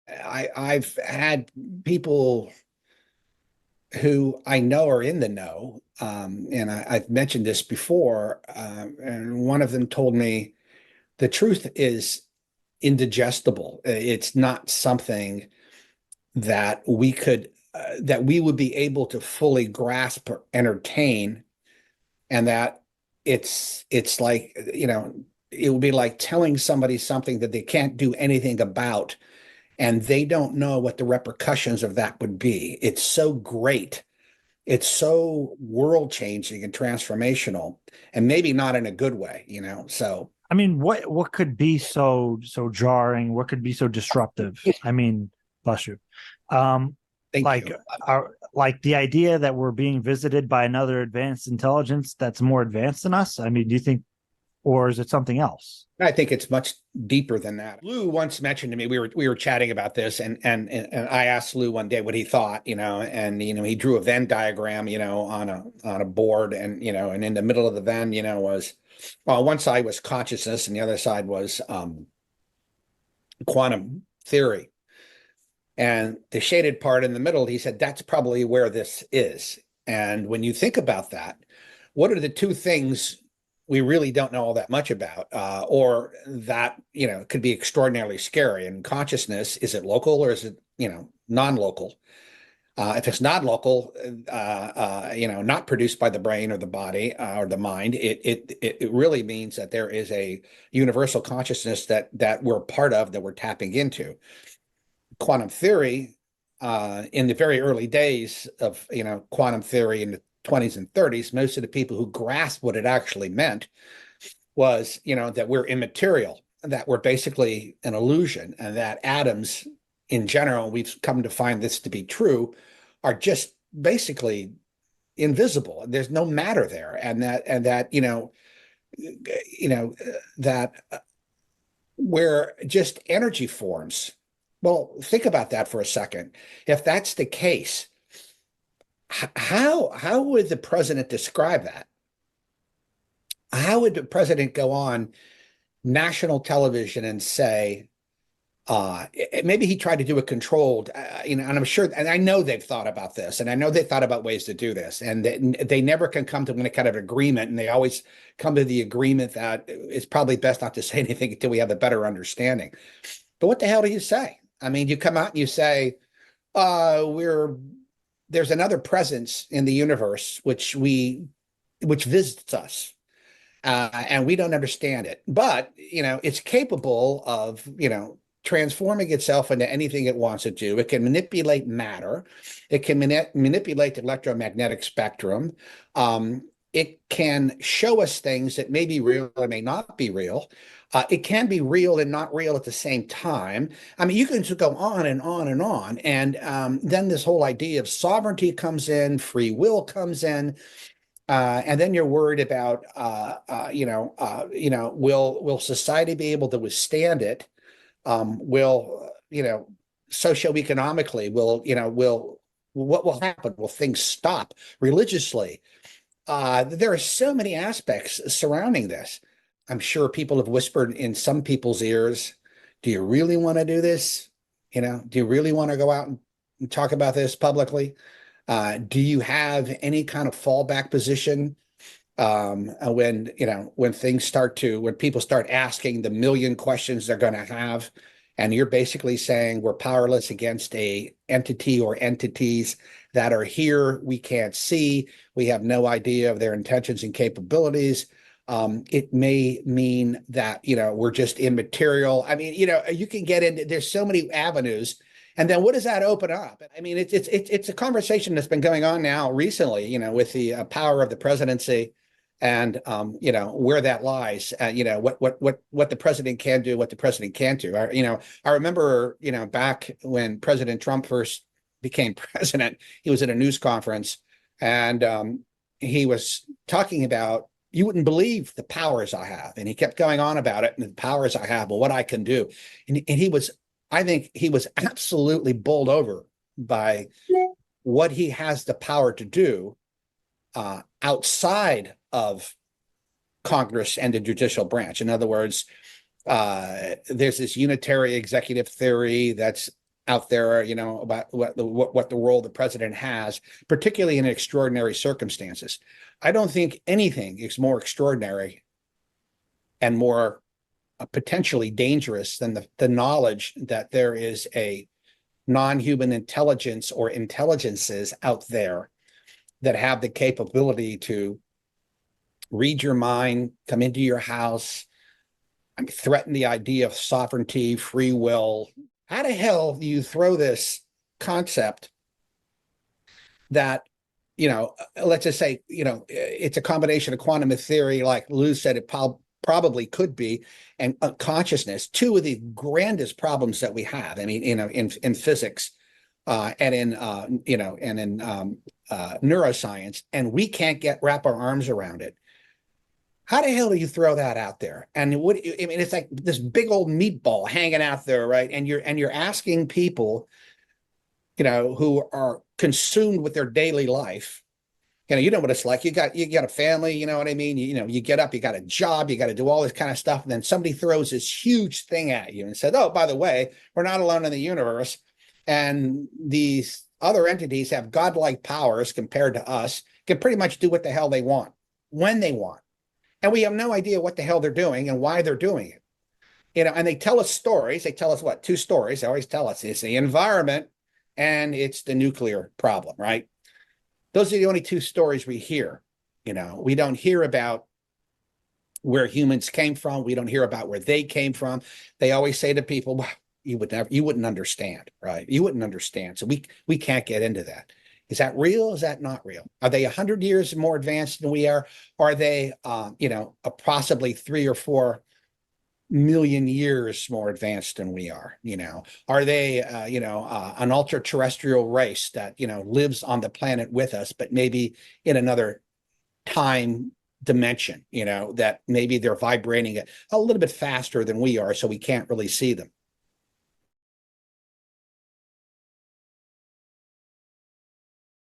I've had people who I know are in the know, and I've mentioned this before, and one of them told me the truth is indigestible. It's not something that that we would be able to fully grasp or entertain, and that it's like, it would be like telling somebody something that they can't do anything about, and they don't know what the repercussions of that would be. It's so great. It's so world changing and transformational, and maybe not in a good way. So I mean, what could be so jarring? What could be so disruptive? I mean, bless you. Um, thank like you. like the idea that we're being visited by another advanced intelligence that's more advanced than us. I mean, do you think, or is it something else? I think it's much deeper than that. Lou once mentioned to me, we were chatting about this, and I asked Lou one day what he thought, and he drew a Venn diagram, on a board, and in the middle of the Venn, was, well, one side was consciousness and the other side was quantum theory. And the shaded part in the middle, he said, that's probably where this is. And when you think about that, what are the two things we really don't know all that much about, or that, could be extraordinarily scary? And consciousness, is it local or is it, non-local? If it's not local, not produced by the brain or the body or the mind, it really means that there is a universal consciousness that we're part of, that we're tapping into. Quantum theory, in the very early days of quantum theory in the 20s and 30s, most of the people who grasped what it actually meant was, that we're immaterial, that we're basically an illusion, and that atoms in general, we've come to find this to be true, are just basically invisible. There's no matter there, and that you know that where just energy forms. Well, think about that for a second. If that's the case, how would the president describe that? How would the president go on national television and say, maybe he tried to do a controlled, and I'm sure, and I know they've thought about this, and I know they thought about ways to do this, and they never can come to any kind of agreement, and they always come to the agreement that it's probably best not to say anything until we have a better understanding. But what the hell do you say? I mean, you come out and you say, we're there's another presence in the universe which visits us, and we don't understand it, but it's capable of transforming itself into anything it wants to do. It can manipulate matter. It can manipulate the electromagnetic spectrum. It can show us things that may be real or may not be real. It can be real and not real at the same time. I mean, you can just go on and on and on. And then this whole idea of sovereignty comes in, free will comes in, and then you're worried about, will society be able to withstand it? Will, socioeconomically, what will happen? Will things stop religiously? There are so many aspects surrounding this. I'm sure people have whispered in some people's ears, do you really want to do this? Do you really want to go out and talk about this publicly? Do you have any kind of fallback position, when people start asking the million questions they're going to have, and you're basically saying we're powerless against a entity or entities that are here, we can't see, we have no idea of their intentions and capabilities. It may mean that we're just immaterial. I mean, you can get into, there's so many avenues. And then what does that open up? I mean, it's a conversation that's been going on now recently, with the power of the presidency, and where that lies. What the president can do, what the president can't do. I remember back when President Trump first became president, he was at a news conference, and he was talking about, you wouldn't believe the powers I have, and he kept going on about it, and the powers I have, well, what I can do, and he was, I think he was absolutely bowled over by what he has the power to do outside of Congress and the judicial branch. In other words, there's this unitary executive theory that's out there, about what the role the president has, particularly in extraordinary circumstances. I don't think anything is more extraordinary and more potentially dangerous than the knowledge that there is a non-human intelligence or intelligences out there that have the capability to read your mind, come into your house, threaten the idea of sovereignty, free will. How the hell do you throw this concept that, let's just say, it's a combination of quantum theory, like Lou said, it probably could be, and consciousness, two of the grandest problems that we have. I mean, in physics, and in neuroscience, and we can't wrap our arms around it. How the hell do you throw that out there? And it's like this big old meatball hanging out there, right? And you're asking people, who are consumed with their daily life. You know what it's like. You got a family, you know what I mean? You get up, you got a job, you got to do all this kind of stuff. And then somebody throws this huge thing at you and said, oh, by the way, we're not alone in the universe. And these other entities have godlike powers compared to us, can pretty much do what the hell they want, when they want. And we have no idea what the hell they're doing and why they're doing it. And they tell us stories. They tell us what? Two stories. They always tell us it's the environment and it's the nuclear problem, right? Those are the only two stories we hear. We don't hear about where humans came from. We don't hear about where they came from. They always say to people, well, you wouldn't understand, right? You wouldn't understand. So we can't get into that. Is that real? Is that not real? Are they 100 years more advanced than we are? Are they, possibly 3 or 4 million years more advanced than we are? Are they, an ultra terrestrial race that, lives on the planet with us, but maybe in another time dimension, that maybe they're vibrating a little bit faster than we are, so we can't really see them.